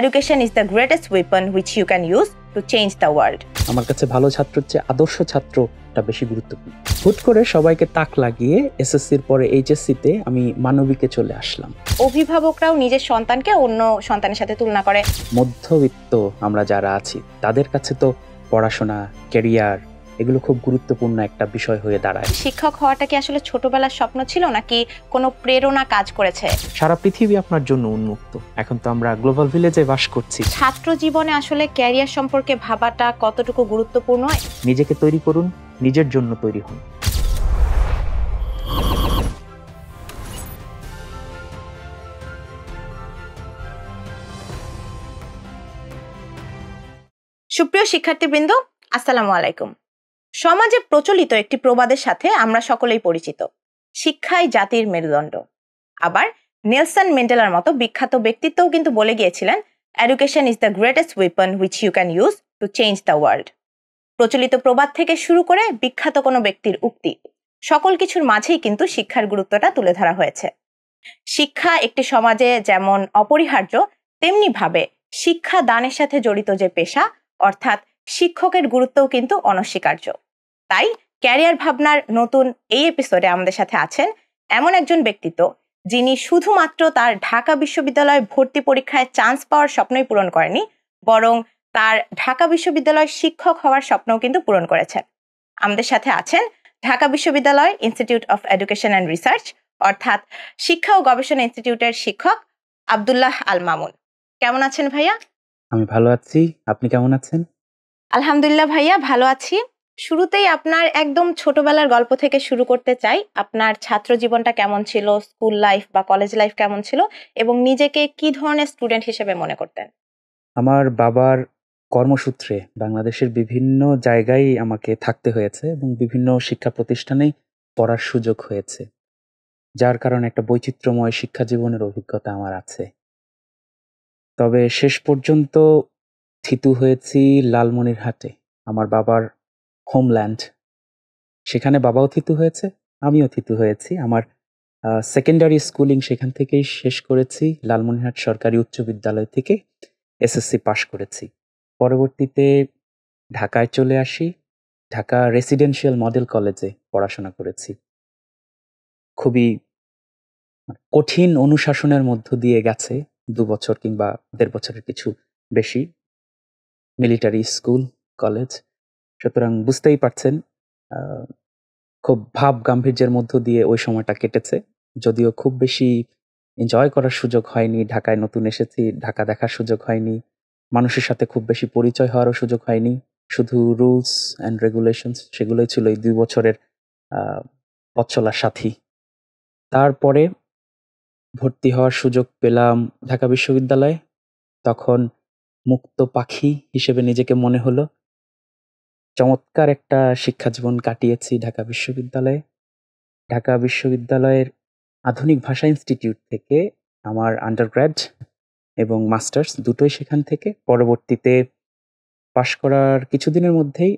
Education is the greatest weapon which you can use to change the world. আমার কাছে ভালো ছাত্রের চেয়ে আদর্শ ছাত্রটা বেশি গুরুত্বপূর্ণ। হুট করে সবাইকে তাক লাগিয়ে এসএসসির পরে এইচএসসিতে আমি মানবিকে চলে আসলাম। অভিভাবকরাও নিজের সন্তানকে অন্য সন্তানের সাথে তুলনা করে। মধ্যবিত্ত আমরা যারা আছি তাদের কাছে তো পড়াশোনা, ক্যারিয়ার এগুলো খুব গুরুত্বপূর্ণ একটা বিষয় হয়ে দাঁড়ায়। শিক্ষক হওয়াটা কি আসলে ছোটবেলার স্বপ্ন ছিল নাকি কোনো প্রেরণা কাজ করেছে? সারা পৃথিবী আপনার জন্য উন্মুক্ত। এখন তো আমরা গ্লোবাল ভিলেজে বাস করছি। ছাত্র জীবনে আসলে ক্যারিয়ার সম্পর্কে ভাবাটা কতটুকু গুরুত্বপূর্ণ? নিজেকে তৈরি করুন, নিজের জন্য তৈরি হন। সুপ্রিয় শিক্ষার্থীবৃন্দ, আসসালামু আলাইকুম। সমাজে প্রচলিত একটি প্রবাদের সাথে আমরা সকলেই পরিচিত, শিক্ষাই জাতির মেরুদণ্ড। আবার নেলসন ম্যান্ডেলার মতো বিখ্যাত ব্যক্তিত্বও কিন্তু বলে গিয়েছিলেন, education is the greatest weapon which you can use to change the world. প্রচলিত প্রবাদ থেকে শুরু করে বিখ্যাত কোনো ব্যক্তির উক্তি, সকল কিছুর মাঝেই কিন্তু শিক্ষার গুরুত্বটা তুলে ধরা হয়েছে। শিক্ষা একটি সমাজে যেমন অপরিহার্য, তেমনি ভাবে শিক্ষা দানের সাথে জড়িত যে পেশা অর্থাৎ শিক্ষকের গুরুত্বও কিন্তু অনস্বীকার্য। তাই ক্যারিয়ার ভাবনার নতুন এই এপিসোডে আমাদের সাথে আছেন এমন একজন ব্যক্তিত্ব, যিনি শুধুমাত্র তার ঢাকা বিশ্ববিদ্যালয় ভর্তি পরীক্ষায় চান্স পাওয়ার স্বপ্নই পূরণ করেনি, বরং তার ঢাকা বিশ্ববিদ্যালয় শিক্ষক হওয়ার স্বপ্নও কিন্তু পূরণ করেছেন। আমাদের সাথে আছেন ঢাকা বিশ্ববিদ্যালয় institute of education and research অর্থাৎ শিক্ষা ও গবেষণা ইনস্টিটিউটের শিক্ষক আব্দুল্লাহ আল মামুন। কেমন আছেন ভাইয়া? আমি ভালো আছি, আপনি কেমন আছেন? আলহামদুলিল্লাহ ভাইয়া, ভালো আছি। শুরুতেই আপনার একদম ছোটবেলার গল্প থেকে শুরু করতে চাই। আপনার ছাত্র জীবনটা কেমন ছিল, স্কুল লাইফ বা কলেজ লাইফ কেমন ছিল, এবং নিজেকে কি ধরনের স্টুডেন্ট হিসেবে মনে করতেন? আমার বাবার কর্মসূত্রে বাংলাদেশের বিভিন্ন জায়গায় আমাকে থাকতে হয়েছে এবং বিভিন্ন শিক্ষা প্রতিষ্ঠানেই পড়ার সুযোগ হয়েছে, যার কারণে একটা বৈচিত্র্যময় শিক্ষা জীবনের অভিজ্ঞতা আমার আছে। তবে শেষ পর্যন্ত থিতু হয়েছি লালমনিরহাটে, আমার বাবার হোমল্যান্ড। সেখানে বাবাও থিতু হয়েছে, আমিও থিতু হয়েছি। আমার সেকেন্ডারি স্কুলিং সেখান থেকেই শেষ করেছি, লালমনিরহাট সরকারি উচ্চ বিদ্যালয় থেকে এসএসসি পাশ করেছি। পরবর্তীতে ঢাকায় চলে আসি, ঢাকা রেসিডেন্সিয়াল মডেল কলেজে পড়াশোনা করেছি। খুবই কঠিন অনুশাসনের মধ্য দিয়ে গেছে 2 বছর কিংবা 1.5 বছরের কিছু বেশি, মিলিটারি স্কুল কলেজ। সুতরাং বুঝতেই পারছেন খুব ভাব গাম্ভীর্যের মধ্য দিয়ে ওই সময়টা কেটেছে। যদিও খুব বেশি এনজয় করার সুযোগ হয়নি, ঢাকায় নতুন এসেছি, ঢাকা দেখার সুযোগ হয়নি, মানুষের সাথে খুব বেশি পরিচয় হওয়ারও সুযোগ হয়নি। শুধু রুলস অ্যান্ড রেগুলেশনস সেগুলোই ছিল এই 2 বছরের পথ চলার সাথী। তারপরে ভর্তি হওয়ার সুযোগ পেলাম ঢাকা বিশ্ববিদ্যালয়ে। তখন মুক্ত পাখি হিসেবে নিজেকে মনে হলো। চমৎকার একটা শিক্ষা জীবন কাটিয়েছি ঢাকা বিশ্ববিদ্যালয়ে। ঢাকা বিশ্ববিদ্যালয়ের আধুনিক ভাষা ইনস্টিটিউট থেকে আমার আন্ডারগ্র্যাড এবং মাস্টার্স দুটোই সেখান থেকে। পরবর্তীতে পাশ করার কিছুদিনের মধ্যেই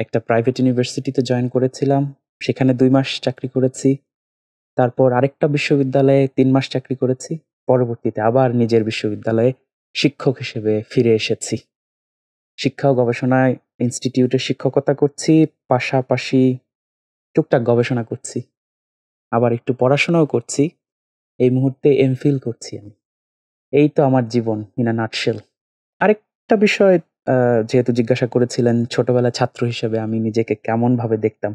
একটা প্রাইভেট ইউনিভার্সিটিতে জয়েন করেছিলাম, সেখানে 2 মাস চাকরি করেছি। তারপর আরেকটা বিশ্ববিদ্যালয়ে 3 মাস চাকরি করেছি। পরবর্তীতে আবার নিজের বিশ্ববিদ্যালয়ে শিক্ষক হিসেবে ফিরে এসেছি। শিক্ষা ও গবেষণায় ইনস্টিটিউটে শিক্ষকতা করছি, পাশাপাশি টুকটাক গবেষণা করছি, আবার একটু পড়াশোনাও করছি। এই মুহূর্তে এমফিল করছি আমি। এই তো আমার জীবন ইন আ নাটশেল। আরেকটা বিষয় যেহেতু জিজ্ঞাসা করেছিলেন, ছোটবেলায় ছাত্র হিসেবে আমি নিজেকে কেমনভাবে দেখতাম।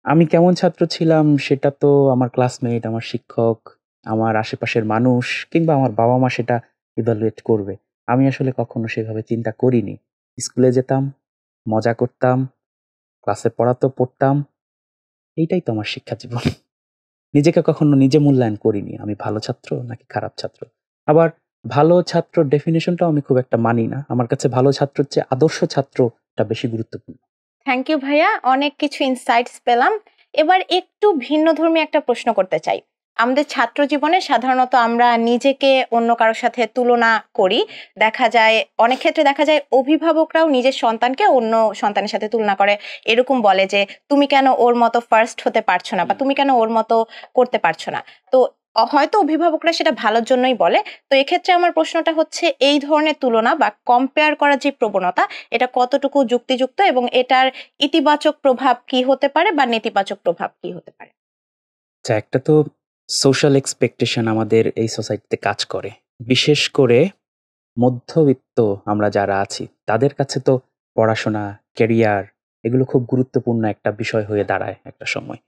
আমি কেমন ছাত্র ছিলাম সেটা তো আমার ক্লাসমেট, আমার শিক্ষক, আমার আশেপাশের মানুষ কিংবা আমার বাবা-মা সেটা ইভ্যালুয়েট করবে। আমি আসলে কখনো সেভাবে চিন্তা করিনি। স্কুলে যেতাম, মজা করতাম, ক্লাসে পড়তাম। এইটাই তো আমার শিক্ষা জীবন। নিজেকে কখনো নিজে মূল্যায়ন করিনি আমি ভালো ছাত্র নাকি খারাপ ছাত্র। আবার ভালো ছাত্র ডেফিনিশনটাও আমি খুব একটা মানি না। আমার কাছে ভালো ছাত্রের চেয়ে আদর্শ ছাত্রটা বেশি গুরুত্বপূর্ণ। থ্যাংক ইউ ভাইয়া, অনেক কিছু ইনসাইটস পেলাম। এবার একটু ভিন্নধর্মী একটা প্রশ্ন করতে চাই। আমাদের ছাত্র জীবনে সাধারণত আমরা নিজেকে অন্য কারোর সাথে তুলনা করি। দেখা যায় অনেক ক্ষেত্রে দেখা যায় অভিভাবকরাও নিজের সন্তানকে অন্য সন্তানের সাথে তুলনা করে, এরকম বলে যে তুমি কেন ওর মতো ফার্স্ট হতে পারছো না, বা তুমি কেন ওর মতো করতে পারছো না। তো হয়তো অভিভাবকরা সেটা ভালোর জন্যই বলে। তো এক্ষেত্রে আমার প্রশ্নটা হচ্ছে, এই ধরনের তুলনা বা কম্পেয়ার করার যে প্রবণতা, এটা কতটুকু যুক্তিযুক্ত এবং এটার ইতিবাচক প্রভাব কি হতে পারে বা নেতিবাচক প্রভাব কি হতে পারে? আচ্ছা, একটা তো সোশ্যাল এক্সপেকটেশন আমাদের এই সোসাইটিতে কাজ করে। বিশেষ করে মধ্যবিত্ত আমরা যারা আছি, তাদের কাছে তো পড়াশোনা, ক্যারিয়ার এগুলো খুব গুরুত্বপূর্ণ একটা বিষয় হয়ে দাঁড়ায় একটা সময়।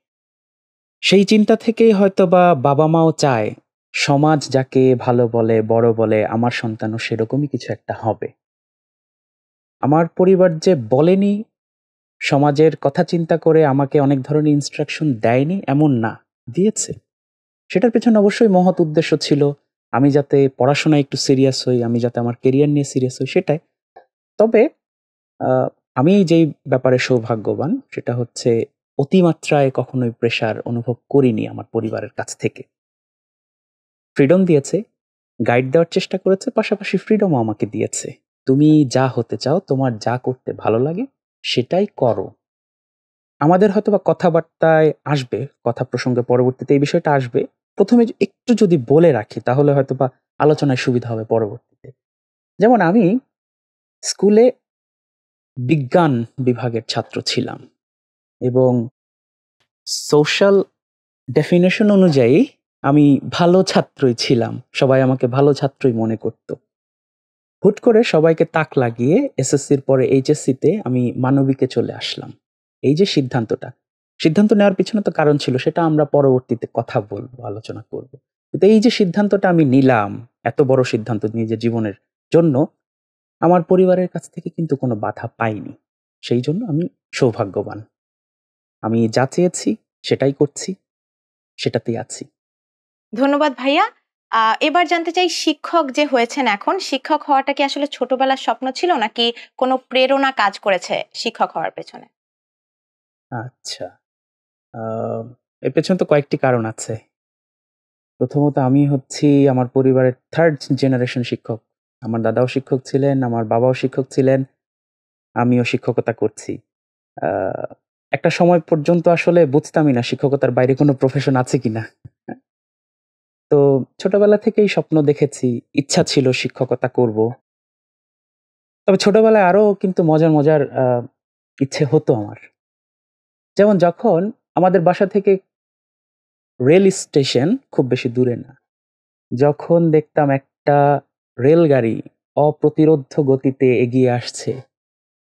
সেই চিন্তা থেকেই হয়তোবা বাবা-মাও চায়, সমাজ যাকে ভালো বলে, বড় বলে, আমার সন্তানও সেরকমই কিছু একটা হবে। আমার পরিবার যে বলেনি, সমাজের কথা চিন্তা করে আমাকে অনেক ধরনের ইনস্ট্রাকশন দেয়নি এমন না, দিয়েছে। সেটার পেছনে অবশ্যই মহৎ উদ্দেশ্য ছিল। আমি যাতে পড়াশোনায় একটু সিরিয়াস হই, আমি যাতে আমার কেরিয়ার নিয়ে সিরিয়াস হই সেটাই। তবে আ আমি যেই ব্যাপারে সৌভাগ্যবান সেটা হচ্ছে অতিমাত্রায় কখনোই প্রেশার অনুভব করিনি আমার পরিবারের কাছ থেকে। ফ্রিডম দিয়েছে, গাইড দেওয়ার চেষ্টা করেছে, পাশাপাশি ফ্রিডমও আমাকে দিয়েছে। তুমি যা হতে চাও, তোমার যা করতে ভালো লাগে সেটাই করো। আমাদের হয়তোবা কথাবার্তায় আসবে, কথা প্রসঙ্গে পরবর্তীতে এই বিষয়টা আসবে। ১ম এ একটু যদি বলে রাখি তাহলে হয়তোবা আলোচনায় সুবিধা হবে পরবর্তীতে। যেমন আমি স্কুলে বিজ্ঞান বিভাগের ছাত্র ছিলাম এবং সোশ্যাল ডেফিনিশন অনুযায়ী আমি ভালো ছাত্রই ছিলাম। সবাই আমাকে ভালো ছাত্রই মনে করত। হুট করে সবাইকে তাক লাগিয়ে এসএসসির পরে এইচএসসিতে আমি মানবিকে চলে আসলাম। এই যে সিদ্ধান্ত নেওয়ার পিছনে তো কারণ ছিল, সেটা আমরা পরবর্তীতে কথা বলবো, আলোচনা করব। কিন্তু এই যে সিদ্ধান্তটা আমি নিলাম, এত বড় সিদ্ধান্ত নিজের জীবনের জন্য, আমার পরিবারের কাছ থেকে কিন্তু কোনো বাধা পাইনি। সেই জন্য আমি সৌভাগ্যবান। আমি যা চেয়েছি সেটাই করছি, সেটাতেই আছি। ধন্যবাদ ভাইয়া। এবার জানতে চাই, শিক্ষক যে হয়েছেন এখন, শিক্ষক হওয়াটা কি আসলে ছোটবেলার স্বপ্ন ছিল নাকি কোনো প্রেরণা কাজ করেছে শিক্ষক হওয়ার পেছনে? আচ্ছা। আ এর পেছনে তো কয়েকটি কারণ আছে। প্রথমত আমি হচ্ছি আমার পরিবারের 3rd জেনারেশন শিক্ষক। আমার দাদাও শিক্ষক ছিলেন, আমার বাবাও শিক্ষক ছিলেন, আমিও শিক্ষকতা করছি। আ একটা সময় পর্যন্ত আসলে বুঝতামই না শিক্ষকতার বাইরে কোনো প্রফেশন আছে কিনা। তো ছোটবেলা থেকেই স্বপ্ন দেখেছি, ইচ্ছা ছিল শিক্ষকতা করব। তবে ছোটবেলায় আরো কিন্তু মজার ইচ্ছে হতো আমার। যেমন যখন আমাদের বাসা থেকে রেল স্টেশন খুব বেশি দূরে না। যখন দেখতাম একটা রেলগাড়ি অপ্রতিরোধ্য গতিতে এগিয়ে আসছে,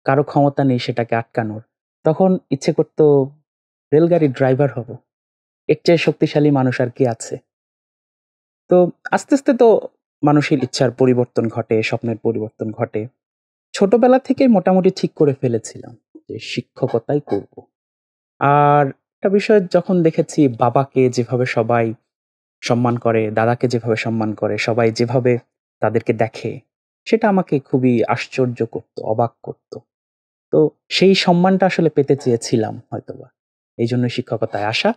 কারো ক্ষমতা নেই সেটাকে আটকানোর, তখন ইচ্ছে করত রেলগাড়ির ড্রাইভার হব। এর চেয়ে শক্তিশালী মানুষ আর কি আছে? তো আস্তে তো মানুষের ইচ্ছার পরিবর্তন ঘটে, স্বপ্নের পরিবর্তন ঘটে। ছোটবেলা থেকেই মোটামুটি ঠিক করে ফেলেছিলাম যে শিক্ষকতাই করব। আর একটা বিষয় যখন দেখেছি বাবাকে যেভাবে সবাই সম্মান করে, দাদাকে যেভাবে সম্মান করে, সবাই যেভাবে তাদেরকে দেখে, সেটা আমাকে খুবই আশ্চর্য করত, অবাক করত। তো সেই সম্মানটা আসলে পেতে চেয়েছিলাম হয়তোবা। এইজন্যই শিক্ষকতায় আসা।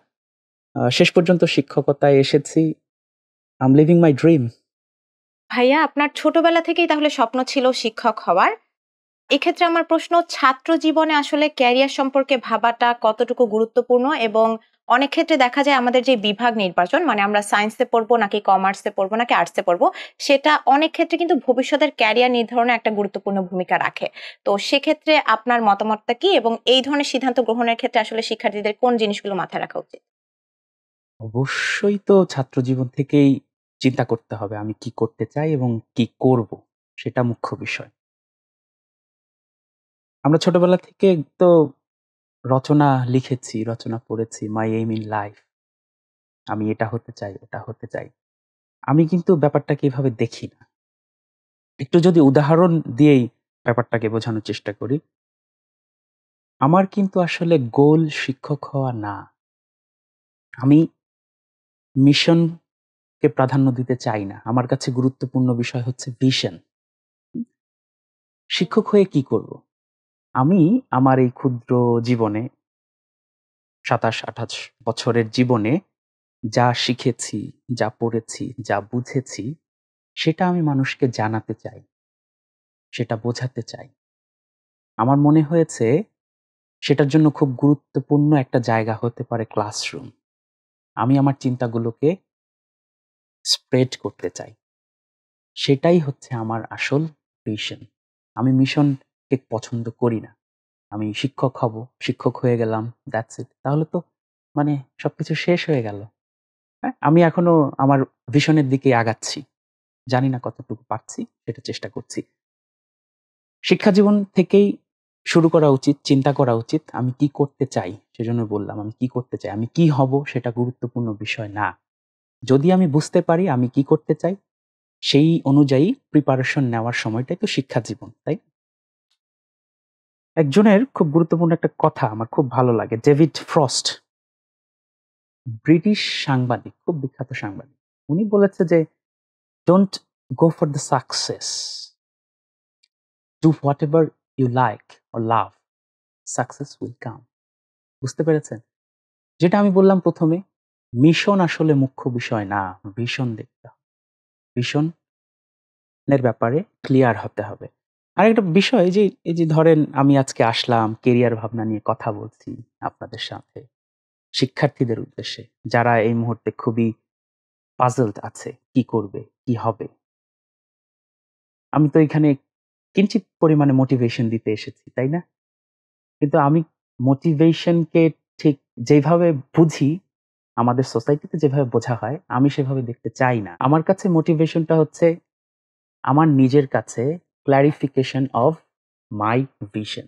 শেষ পর্যন্ত শিক্ষকতায় এসেছি। I am leaving my dream. ভাইয়া, আপনার ছোটবেলা থেকেই তাহলে স্বপ্ন ছিল শিক্ষক হওয়ার। এক্ষেত্রে আমার প্রশ্ন, ছাত্র জীবনে আসলে ক্যারিয়ার সম্পর্কে ভাবাটা কতটুকু গুরুত্বপূর্ণ? এবং অনেক ক্ষেত্রে দেখা যায় আমাদের যে বিভাগ নির্বাচন, মানে আমরা সায়েন্সে পড়বো নাকি কমার্সে পড়বো নাকি আর্টসে পড়বো, সেটা অনেক ক্ষেত্রে কিন্তু ভবিষ্যতের ক্যারিয়ার নির্ধারণে একটা গুরুত্বপূর্ণ ভূমিকা রাখে। তো সেক্ষেত্রে আপনার মতামতটা কি এবং এই ধরনের সিদ্ধান্ত গ্রহণের ক্ষেত্রে আসলে শিক্ষার্থীদের কোন জিনিসগুলো মাথায় রাখা উচিত? অবশ্যই তো ছাত্র জীবন থেকেই চিন্তা করতে হবে আমি কি করতে চাই এবং কি করব। সেটা মুখ্য বিষয়। আমরা ছোটবেলা থেকে তো রচনা লিখেছি, রচনা পড়েছি, মাই এইম ইন লাইফ। আমি এটা হতে চাই, ওটা হতে চাই। আমি কিন্তু ব্যাপারটাকে এভাবে দেখি না। একটু যদি উদাহরণ দিয়েই ব্যাপারটাকে বোঝানোর চেষ্টা করি। আমার কিন্তু আসলে গোল শিক্ষক হওয়া না। আমি মিশনকে প্রাধান্য দিতে চাই না। আমার কাছে গুরুত্বপূর্ণ বিষয় হচ্ছে ভিশন। শিক্ষক হয়ে কি করব? আমি আমার এই ক্ষুদ্র জীবনে ২৭-২৮ বছরের জীবনে যা শিখেছি, যা পড়েছি, যা বুঝেছি সেটা আমি মানুষকে জানাতে চাই। সেটা বোঝাতে চাই। আমার মনে হয়েছে সেটার জন্য খুব গুরুত্বপূর্ণ একটা জায়গা হতে পারে ক্লাসরুম। আমি আমার চিন্তাগুলোকে স্প্রেড করতে চাই। সেটাই হচ্ছে আমার আসল মিশন। আমি মিশনকে পছন্দ করি না। আমি শিক্ষক হব, শিক্ষক হয়ে গেলাম, দ্যাটস ইট। তাহলে তো মানে সবকিছু শেষ হয়ে গেল। হ্যাঁ? আমি এখনো আমার ভিশনের দিকে আগাচ্ছি। জানি না কতটুকু পারছি, সেটা চেষ্টা করছি। শিক্ষা জীবন থেকেই শুরু করা উচিত, চিন্তা করা উচিত আমি কি করতে চাই। সেজন্য বললাম আমি কি করতে চাই। আমি কি হব সেটা গুরুত্বপূর্ণ বিষয় না। যদি আমি বুঝতে পারি আমি কি করতে চাই, সেই অনুযায়ী প্রিপারেশন নেওয়ার সময়টাই তো শিক্ষা জীবন, তাই? একজনের খুব গুরুত্বপূর্ণ একটা কথা আমার খুব ভালো লাগে, ডেভিড ফ্রস্ট, ব্রিটিশ সাংবাদিক, খুব বিখ্যাত সাংবাদিক। উনি বলেছে যে don't go for the success, do whatever you like or love, success will come. বুঝতে পেরেছেন? যেটা আমি বললাম প্রথমে, মিশন আসলে মুখ্য বিষয় না, ভিশন দেখতে হবে। ভিশনের ব্যাপারে ক্লিয়ার হতে হবে। আরেকটা বিষয় যে এই যে ধরেন আমি আজকে আসলাম কেরিয়ার ভাবনা নিয়ে কথা বলছি আপনাদের সাথে শিক্ষার্থীদের উদ্দেশ্যে, যারা এই মুহূর্তে খুবই পাজলড আছে, কি করবে, কি হবে। আমি তো এখানে কিঞ্চিত পরিমাণে মোটিভেশন দিতে এসেছি, তাই না? কিন্তু আমি মোটিভেশনকে ঠিক যেভাবে বুঝি, আমাদের সোসাইটিতে যেভাবে বোঝা হয়, আমি সেভাবে দেখতে চাই না। আমার কাছে মোটিভেশনটা হচ্ছে আমার নিজের কাছে ক্লারিফিকেশন অফ মাই ভিশন,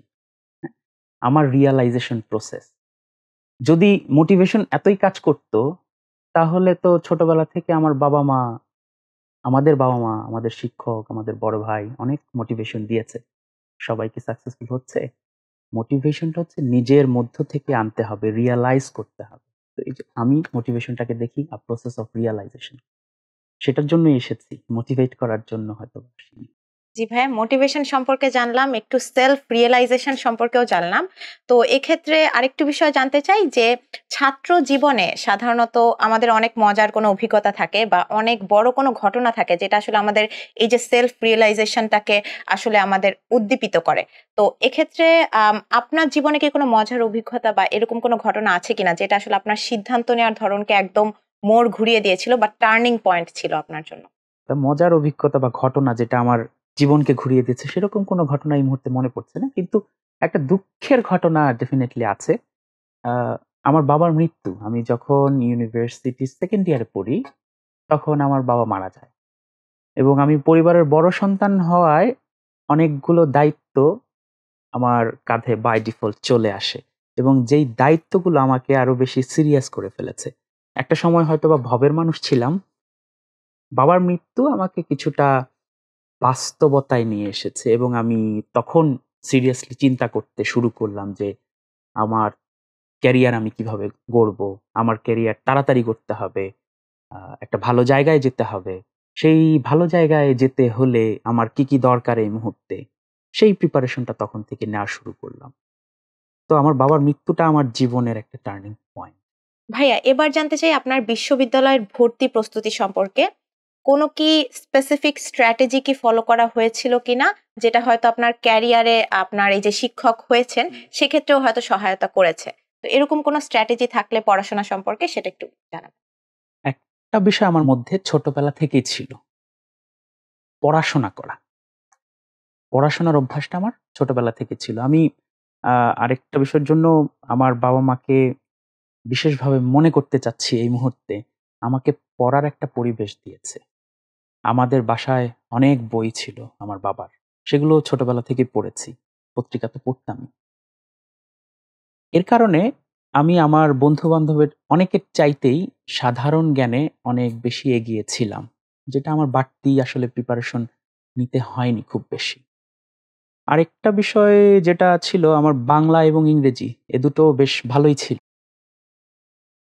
আমার রিয়ালাইজেশন প্রসেস। যদি মোটিভেশন এতই কাজ করত, তাহলে তো ছোটবেলা থেকে আমার বাবা মা, আমাদের শিক্ষক, আমাদের বড় ভাই অনেক মোটিভেশন দিয়েছে। সবাই কি সাকসেসফুল হচ্ছে? মোটিভেশনটা হচ্ছে নিজের মধ্য থেকে আনতে হবে, রিয়ালাইজ করতে হবে। তো এই যে আমি মোটিভেশনটাকে দেখি আ প্রসেস অফ রিয়ালাইজেশন। সেটার জন্যই এসেছি, মোটিভেট করার জন্য হয়তো আসিনি। জি ভাইয়া, মোটিভেশন সম্পর্কে জানলাম, একটু সেলফ রিয়েলাইজেশন সম্পর্কেও জানলাম। তো এক্ষেত্রে আরেকটু বিষয় জানতে চাই যে ছাত্র জীবনে সাধারণত আমাদের অনেক মজার কোনো অভিজ্ঞতা থাকে বা অনেক বড় কোনো ঘটনা থাকে যেটা আসলে আমাদের এই যে সেলফ রিয়েলাইজেশনটাকে আসলে আমাদের উদ্দীপিত করে। তো এক্ষেত্রে আপনার জীবনে কি কোনো মজার অভিজ্ঞতা বা এরকম কোনো ঘটনা আছে কিনা যেটা আসলে আপনার সিদ্ধান্ত নেওয়ার ধরনকে একদম মোড় ঘুরিয়ে দিয়েছিল বা টার্নিং পয়েন্ট ছিল আপনার জন্য? তা মজার অভিজ্ঞতা বা ঘটনা যেটা আমার জীবনকে ঘুরিয়ে দিচ্ছে সেরকম কোনো ঘটনা এই মুহূর্তে মনে পড়ছে না। কিন্তু একটা দুঃখের ঘটনা ডেফিনিটলি আছে। আ আমার বাবার মৃত্যু। আমি যখন ইউনিভার্সিটি 2nd ইয়ারে পড়ি, তখন আমার বাবা মারা যায়। এবং আমি পরিবারের বড় সন্তান হওয়ায় অনেকগুলো দায়িত্ব আমার কাঁধে বাই ডিফল্ট চলে আসে। এবং যেই দায়িত্বগুলো আমাকে আরো বেশি সিরিয়াস করে ফেলেছে। একটা সময় হয়তোবা ভবের মানুষ ছিলাম। বাবার মৃত্যু আমাকে কিছুটা বাস্তবতায় নিয়ে এসেছে এবং আমি তখন সিরিয়াসলি চিন্তা করতে শুরু করলাম যে আমার ক্যারিয়ার আমি কিভাবে গড়বো? আমার ক্যারিয়ার তাড়াতাড়ি করতে হবে। একটা ভালো জায়গায় যেতে হবে। সেই ভালো জায়গায় যেতে হলে আমার কি, কি দরকার এই মুহূর্তে? সেই প্রিপারেশনটা তখন থেকে নেওয়া শুরু করলাম। তো আমার বাবার মৃত্যুটা আমার জীবনের একটা টার্নিং পয়েন্ট। ভাইয়া, এবার জানতে চাই আপনার বিশ্ববিদ্যালয়ের ভর্তি প্রস্তুতি সম্পর্কে। কোনো কি স্পেসিফিক স্ট্র্যাটেজি কি ফলো করা হয়েছিল কিনা? যেটা হয়তো আপনার ক্যারিয়ারে আপনার এই যে শিক্ষক হয়েছেন, সেক্ষেত্রেও হয়তো সহায়তা করেছে। তো এরকম কোনো স্ট্র্যাটেজি থাকলে পড়াশোনা সম্পর্কে সেটা একটু জানাবেন। একটা বিষয় আমার মধ্যে ছোটবেলা থেকেই ছিল। পড়াশোনা করা। পড়াশোনার অভ্যাসটা আমার ছোটবেলা থেকে ছিল। আমি আ আরেকটা বিষয়ের জন্য আমার বাবা-মাকে বিশেষভাবে মনে করতে চাচ্ছি এই মুহূর্তে। আমাকে পড়ার একটা পরিবেশ দিয়েছে। আমাদের বাসায় অনেক বই ছিল আমার বাবার। সেগুলো ছোটবেলা থেকেই পড়েছি। পত্রিকা তো পড়তামই। এর কারণে আমি আমার বন্ধু-বান্ধবের অনেকের চাইতেই সাধারণ জ্ঞানে অনেক বেশি এগিয়ে ছিলাম। যেটা আমার বাড়তি আসলে প্রিপারেশন নিতে হয়নি খুব বেশি। আরেকটা বিষয় যেটা ছিল আমার বাংলা এবং ইংরেজি এ দুটো বেশ ভালোই ছিল।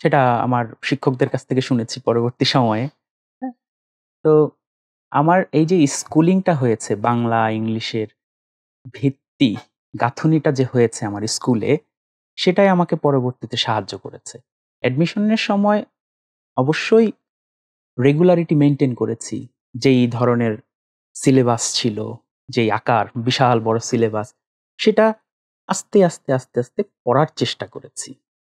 সেটা আমার শিক্ষকদের কাছ থেকে শুনেছি পরবর্তী সময়ে। হ্যাঁ? তো আমার এই যে স্কুলিংটা হয়েছে বাংলা, ইংলিশের ভিত্তি, গাঁথুনিটা যে হয়েছে আমার স্কুলে, সেটাই আমাকে পরবর্তীতে সাহায্য করেছে। অ্যাডমিশনের সময় অবশ্যই রেগুলারিটি মেইনটেইন করেছি। যেই ধরনের সিলেবাস ছিল, যেই আকার, বিশাল বড় সিলেবাস, সেটা আস্তে আস্তে পড়ার চেষ্টা করেছি।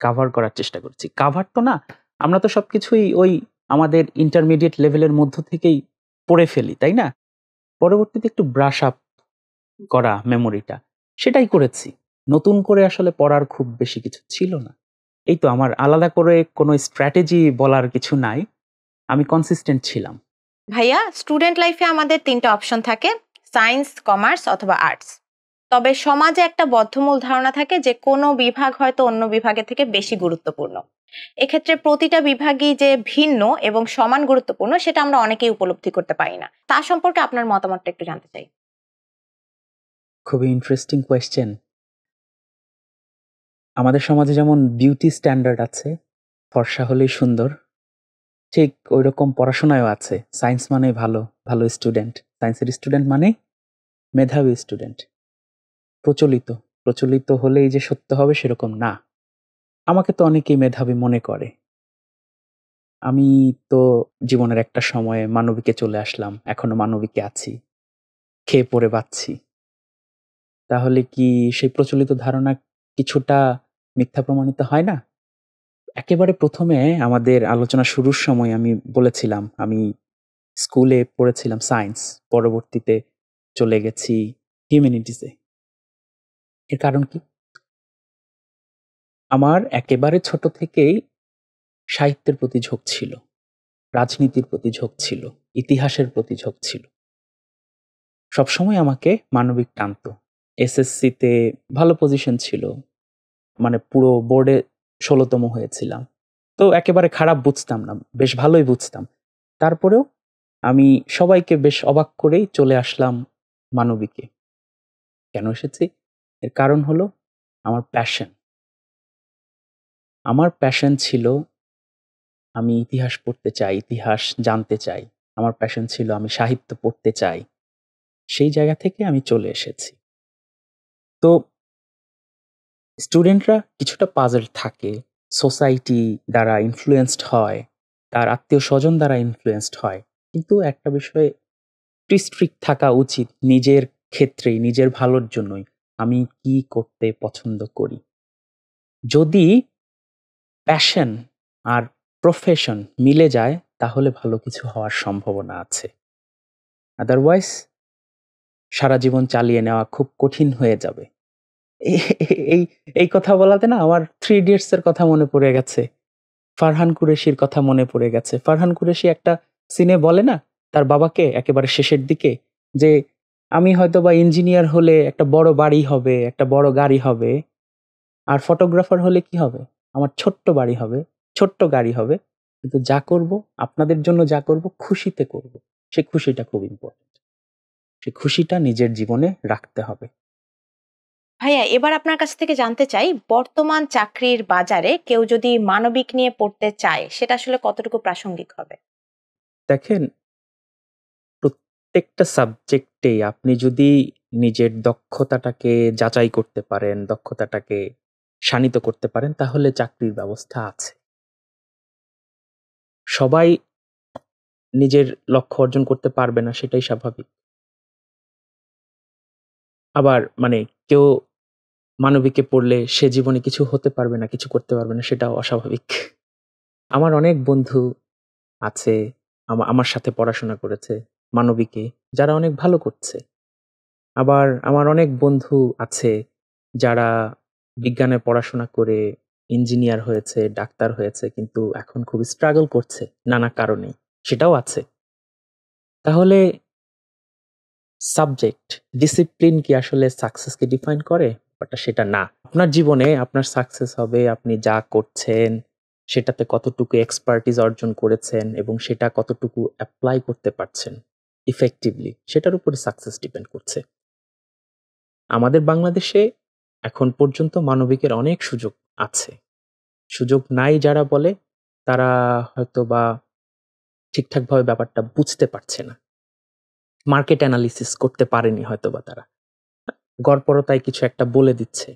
কাভার করার চেষ্টা করেছি। কাভার তো না, আমরা তো সবকিছুই ওই আমাদের ইন্টারমিডিয়েট লেভেলের মধ্য থেকেই পড়ে ফেলি, তাই না? পরবর্তীতে একটু ব্রাশ আপ করা মেমোরিটা, সেটাই করেছি। নতুন করে আসলে পড়ার খুব বেশি কিছু ছিল না। এই তো, আমার আলাদা করে কোনো স্ট্র্যাটেজি বলার কিছু নাই, আমি কনসিস্টেন্ট ছিলাম। ভাইয়া, স্টুডেন্ট লাইফে আমাদের 3টা অপশন থাকে, সায়েন্স, কমার্স অথবা আর্টস। তবে সমাজে একটা বদ্ধমূল ধারণা থাকে যে কোনো বিভাগ হয়তো অন্য বিভাগের থেকে বেশি গুরুত্বপূর্ণ। এক্ষেত্রে প্রতিটা বিভাগই যে ভিন্ন এবং সমান গুরুত্বপূর্ণ সেটা আমরা অনেকেই উপলব্ধি করতে পারি না। তা সম্পর্কে আপনার মতামতটা একটু জানতে চাই। খুবই ইন্টারেস্টিং কোয়েশ্চেন। আমাদের সমাজে যেমন বিউটি স্ট্যান্ডার্ড আছে, ফর্সা হলেই সুন্দর, ঠিক ওই রকম পড়াশোনায়ও আছে। সায়েন্স মানে ভালো, ভালো স্টুডেন্ট। সায়েন্সের স্টুডেন্ট মানে মেধাবী স্টুডেন্ট। প্রচলিত প্রচলিত হলেই যে সত্য হবে সেরকম না। আমাকে তো অনেকেই মেধাবী মনে করে। আমি তো জীবনের একটা সময়ে মানবিকে চলে আসলাম, এখনো মানবিকে আছি, খেয়ে পড়ে বাঁচছি। তাহলে কি সেই প্রচলিত ধারণা কিছুটা মিথ্যা প্রমাণিত হয় না? একেবারে প্রথমে আমাদের আলোচনা শুরুর সময় আমি বলেছিলাম আমি স্কুলে পড়েছিলাম সায়েন্স, পরবর্তীতে চলে গেছি হিউম্যানিটিসে। এর কারণ কি? আমার একেবারে ছোট থেকেই সাহিত্যের প্রতি ঝোঁক ছিল, রাজনীতির প্রতি ঝোঁক ছিল, ইতিহাসের প্রতি ঝোঁক ছিল। সবসময় আমাকে মানবিক টানতো। এসএসসিতে ভালো পজিশন ছিল, মানে পুরো বোর্ডে ১৬তম হয়েছিলাম। তো একেবারে খারাপ বুঝতাম না, বেশ ভালোই বুঝতাম। তারপরেও আমি সবাইকে বেশ অবাক করেই চলে আসলাম মানবিকে। কেন এসেছি? এর কারণ হলো আমার প্যাশন। আমার প্যাশন ছিল আমি ইতিহাস পড়তে চাই, ইতিহাস জানতে চাই। আমার প্যাশন ছিল আমি সাহিত্য পড়তে চাই। সেই জায়গা থেকে আমি চলে এসেছি। তো স্টুডেন্টরা কিছুটা পাজল থাকে, সোসাইটি দ্বারা ইনফ্লুয়েন্সড হয়, তার আত্মীয়-স্বজন দ্বারা ইনফ্লুয়েন্সড হয়। কিন্তু একটা বিষয়ে স্ট্রিক্ট থাকা উচিত নিজের ক্ষেত্রেই, নিজের ভালোর জন্যই। আমি কি করতে পছন্দ করি? যদি প্যাশন আর প্রফেশন মিলে যায় তাহলে ভালো কিছু হওয়ার সম্ভাবনা আছে। আদারওয়াইজ সারা জীবন চালিয়ে নেওয়া খুব কঠিন হয়ে যাবে। এই এই কথা বলাতে না আমার 'থ্রি ইডিয়টস' এর কথা মনে পড়ে গেছে। ফারহান কুরেশির কথা মনে পড়ে গেছে। ফারহান কুরেশি একটা সিনে বলে না তার বাবাকে একেবারে শেষের দিকে যে, "আমি হয়তোবা ইঞ্জিনিয়ার হলে একটা বড় বাড়ি হবে, একটা বড় গাড়ি হবে। আর ফটোগ্রাফার হলে কি হবে? আমার ছোট্ট বাড়ি হবে, ছোট্ট গাড়ি হবে। কিন্তু যা করব, আপনাদের জন্য যা করব খুশিতে করব। সে খুশিটা খুব ইম্পোর্টেন্ট। সে খুশিটা নিজের জীবনে রাখতে হবে।" ভাইয়া, এবার আপনার কাছ থেকে জানতে চাই, বর্তমান চাকরির বাজারে কেউ যদি মানবিক নিয়ে পড়তে চায় সেটা আসলে কতটুকু প্রাসঙ্গিক হবে? দেখেন, প্রত্যেকটা সাবজেক্টেই আপনি যদি নিজের দক্ষতাটাকে যাচাই করতে পারেন, দক্ষতাটাকে শানিত করতে পারেন, তাহলে চাকরির ব্যবস্থা আছে। সবাই নিজের লক্ষ্য অর্জন করতে পারবে না, সেটাই স্বাভাবিক। আবার মানে কেউ মানবিকে পড়লে সে জীবনে কিছু হতে পারবে না, কিছু করতে পারবে না, সেটাও অস্বাভাবিক। আমার অনেক বন্ধু আছে, আমার সাথে পড়াশোনা করেছে মানবিকে, যারা অনেক ভালো করছে। আবার আমার অনেক বন্ধু আছে যারা বিজ্ঞানে পড়াশোনা করে ইঞ্জিনিয়ার হয়েছে, ডাক্তার হয়েছে, কিন্তু এখন খুব স্ট্রাগল করছে নানা কারণে। সেটাও আছে। তাহলে সাবজেক্ট, ডিসিপ্লিন কি আসলে সাকসেসকে ডিফাইন করে? ব্যাপারটা সেটা না। আপনার জীবনে আপনার সাকসেস হবে আপনি যা করছেন, সেটাতে কতটুকু এক্সপার্টিজ অর্জন করেছেন এবং সেটা কতটুকু এপ্লাই করতে পারছেন ইফেক্টিভলি, সেটার উপরে সাকসেস ডিপেন্ড করছে। আমাদের বাংলাদেশে এখন পর্যন্ত মানবিকের অনেক সুযোগ আছে। সুযোগ নাই যারা বলে, তারা হয়তোবা ঠিকঠাকভাবে ব্যাপারটা বুঝতে পারছে না। মার্কেট অ্যানালিসিস করতে পারেনি হয়তোবা তারা। গড়পড়তায় কিছু একটা বলে দিচ্ছে।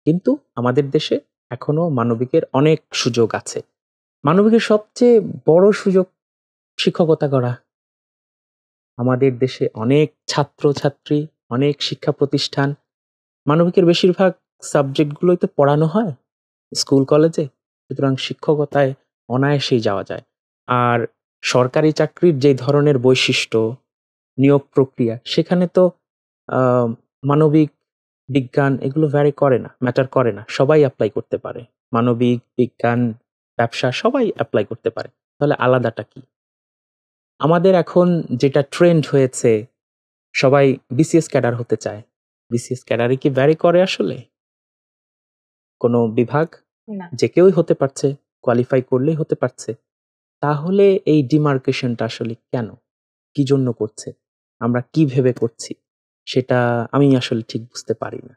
কিন্তু আমাদের দেশে এখনো মানবিকের অনেক সুযোগ আছে। মানবিকের সবচেয়ে বড় সুযোগ শিক্ষকতা করা। আমাদের দেশে অনেক ছাত্র-ছাত্রী, অনেক শিক্ষা প্রতিষ্ঠান, মানবিকের বেশিরভাগ সাবজেক্টগুলোই তো পড়ানো হয় স্কুল কলেজে। সুতরাং শিক্ষকতায় অনায়াসেই যাওয়া যায়। আর সরকারি চাকরির যে ধরনের বৈশিষ্ট্য, নিয়োগ প্রক্রিয়া, সেখানে তো আহ, মানবিক বিজ্ঞান এগুলো ভ্যারি করে না, ম্যাটার করে না, সবাই অ্যাপ্লাই করতে পারে। মানবিক বিজ্ঞান, ব্যবসা সবাই অ্যাপ্লাই করতে পারে। তাহলে আলাদাটা কি? আমাদের এখন যেটা ট্রেন্ড হয়েছে, সবাই বিসিএস ক্যাডার হতে চায়। বিসিএস ক্যাডারে কি ভ্যারি করে আসলে কোনো বিভাগ? না, যে কেউই হতে পারছে, কোয়ালিফাই করলেই হতে পারছে। তাহলে এই ডিমার্কেশনটা আসলে কেন, কি জন্য করছে, আমরা কি ভেবে করছি, সেটা আমি আসলে ঠিক বুঝতে পারি না।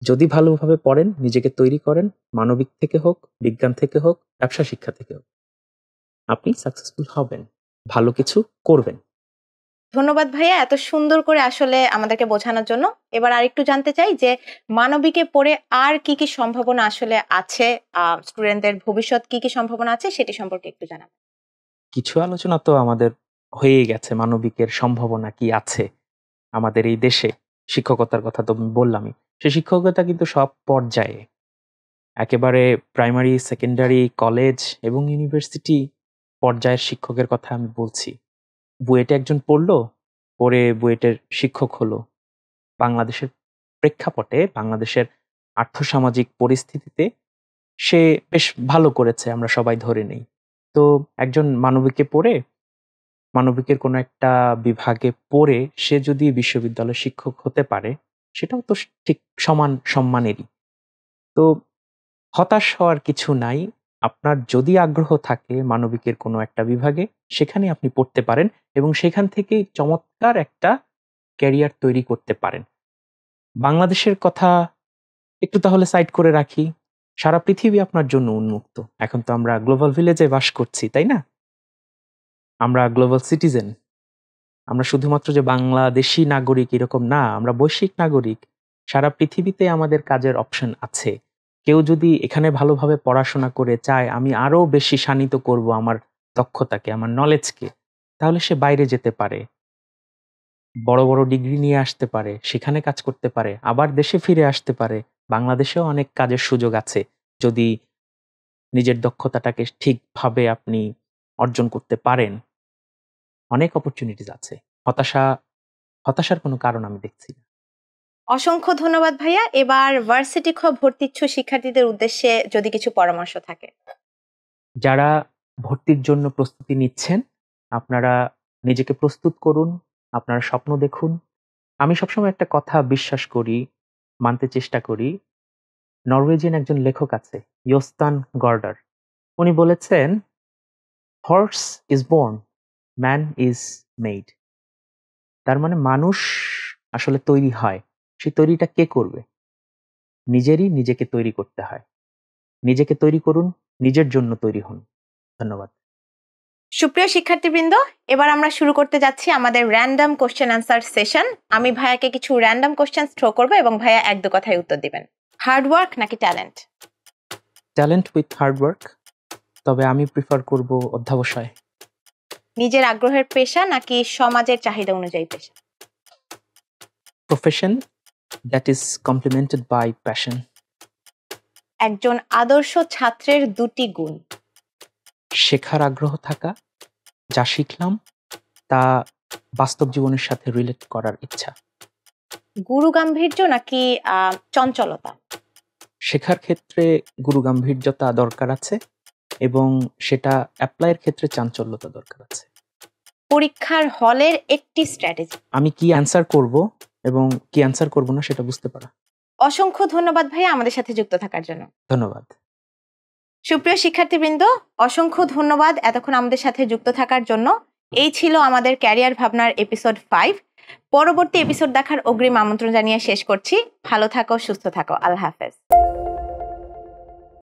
যদি ভালোভাবে পড়েন, নিজেকে তৈরি করেন, মানবিক থেকে হোক, বিজ্ঞান থেকে হোক, ব্যবসা শিক্ষা থেকে হোক, আপনি সাকসেসফুল হবেন, ভালো কিছু করবেন। ধন্যবাদ ভাইয়া এত সুন্দর করে আসলে আমাদেরকে বোঝানোর জন্য। এবার আরেকটু জানতে চাই যে মানবিকে পড়ে আর কি কি সম্ভাবনা আসলে আছে, স্টুডেন্টদের ভবিষ্যৎ কি কি সম্ভাবনা আছে সেটি সম্পর্কে একটু জানাবেন। কিছু আলোচনা তো আমাদের হয়েই গেছে, মানবিকের সম্ভাবনা কি আছে আমাদের এই দেশে। শিক্ষকতার কথা তো আমি বললামই, সে শিক্ষকতা কিন্তু সব পর্যায়ে, একেবারে প্রাইমারি, সেকেন্ডারি, কলেজ এবং ইউনিভার্সিটি পর্যায়ের শিক্ষকের কথা আমি বলছি। বুয়েটে একজন পড়লো, পড়ে বুয়েটের শিক্ষক হলো। বাংলাদেশের প্রেক্ষাপটে, বাংলাদেশের আর্থসামাজিক পরিস্থিতিতে সে বেশ ভালো করেছে, আমরা সবাই ধরে নেই। তো একজন মানবিকে পড়ে, মানবিকের কোনো একটা বিভাগে পড়ে সে যদি বিশ্ববিদ্যালয়ের শিক্ষক হতে পারে, সেটাও তো ঠিক সমান সম্মানেরই। তো হতাশ হওয়ার কিছু নাই। আপনার যদি আগ্রহ থাকে মানবিকের কোনো একটা বিভাগে, সেখানে আপনি পড়তে পারেন এবং সেখান থেকেই চমৎকার একটা ক্যারিয়ার তৈরি করতে পারেন। বাংলাদেশের কথা একটু তাহলে সাইড করে রাখি। সারা পৃথিবী আপনার জন্য উন্মুক্ত। এখন তো আমরা গ্লোবাল ভিলেজে বাস করছি, তাই না? আমরা গ্লোবাল সিটিজেন। আমরা শুধুমাত্র যে বাংলাদেশী নাগরিক এরকম না, আমরা বৈশ্বিক নাগরিক। সারা পৃথিবীতে আমাদের কাজের অপশন আছে। কেউ যদি এখানে ভালোভাবে পড়াশোনা করে চায় আমি আরো বেশি শানিত করব আমার দক্ষতাকে, আমার নলেজকে, তাহলে সে বাইরে যেতে পারে, বড় বড় ডিগ্রি নিয়ে আসতে পারে, সেখানে কাজ করতে পারে, আবার দেশে ফিরে আসতে পারে। বাংলাদেশেও অনেক কাজের সুযোগ আছে যদি নিজের দক্ষতাটাকে ঠিকভাবে আপনি অর্জন করতে পারেন। অনেক অপরচুনিটিস আছে। হতাশার কোনো কারণ আমি দেখছি না। অসংখ্য ধন্যবাদ ভাইয়া। এবার ভার্সিটি ভর্তি ইচ্ছুক শিক্ষার্থীদের উদ্দেশ্যে যদি কিছু পরামর্শ থাকে। যারা ভর্তির জন্য প্রস্তুতি নিচ্ছেন, আপনারা নিজেকে প্রস্তুত করুন, আপনারা স্বপ্ন দেখুন। আমি সবসময় একটা কথা বিশ্বাস করি, মানতে চেষ্টা করি। নরওয়েজিয়ান একজন লেখক আছে, ইয়োস্তান গর্ডার। উনি বলেছেন, horse is born, man is made. তার মানে মানুষ আসলে তৈরি হয়, সেই তৈরিটা কে করবে? নিজেকে তৈরি করতে হয়। নিজেকে তৈরি করুন, নিজের জন্য তৈরি হন। ধন্যবাদ। সুপ্রিয় শিক্ষার্থীবৃন্দ, এবার আমরা শুরু করতে যাচ্ছি আমাদের র্যান্ডম কোশ্চেন আনসার সেশন। আমি ভাইয়াকে কিছু র্যান্ডম কোশ্চেন থ্রো করবো এবং ভাইয়া এক দু কথায় উত্তর দিবেন। হার্ড ওয়ার্ক নাকি talent? Talent with hard work, তবে আমি প্রিফার করব অধ্যবসায়। নিজের আগ্রহের পেশা নাকি সমাজের চাহিদা অনুযায়ী পেশা? Profession that is complemented by passion. একজন আদর্শ ছাত্রের দুটি গুণ। শেখার আগ্রহ থাকা, যা শিখলাম তা বাস্তব জীবনের সাথে রিলেট করার ইচ্ছা। গুরু গাম্ভীর্য নাকি চঞ্চলতা? শেখার ক্ষেত্রে গুরু গাম্ভীর্যতা দরকার আছে এবং সেটা অ্যাপ্লাইয়ের ক্ষেত্রে চাঞ্চল্যতা দরকার আছে। পরীক্ষার হলের একটি স্ট্র্যাটেজি। আমি কি অ্যান্সার করব এবং কি অ্যান্সার করব না সেটা বুঝতে পারা। অসংখ্য ধন্যবাদ ভাইয়া আমাদের সাথে যুক্ত থাকার জন্য। ধন্যবাদ। সুপ্রিয় শিক্ষার্থীবৃন্দ, অসংখ্য ধন্যবাদ এতক্ষণ আমাদের সাথে যুক্ত থাকার জন্য। এই ছিল আমাদের ক্যারিয়ার ভাবনার এপিসোড 5। পরবর্তী এপিসোড দেখার অগ্রিম আমন্ত্রণ জানিয়ে শেষ করছি। ভালো থাকো, সুস্থ থাকো। আল্লাহ হাফেজ।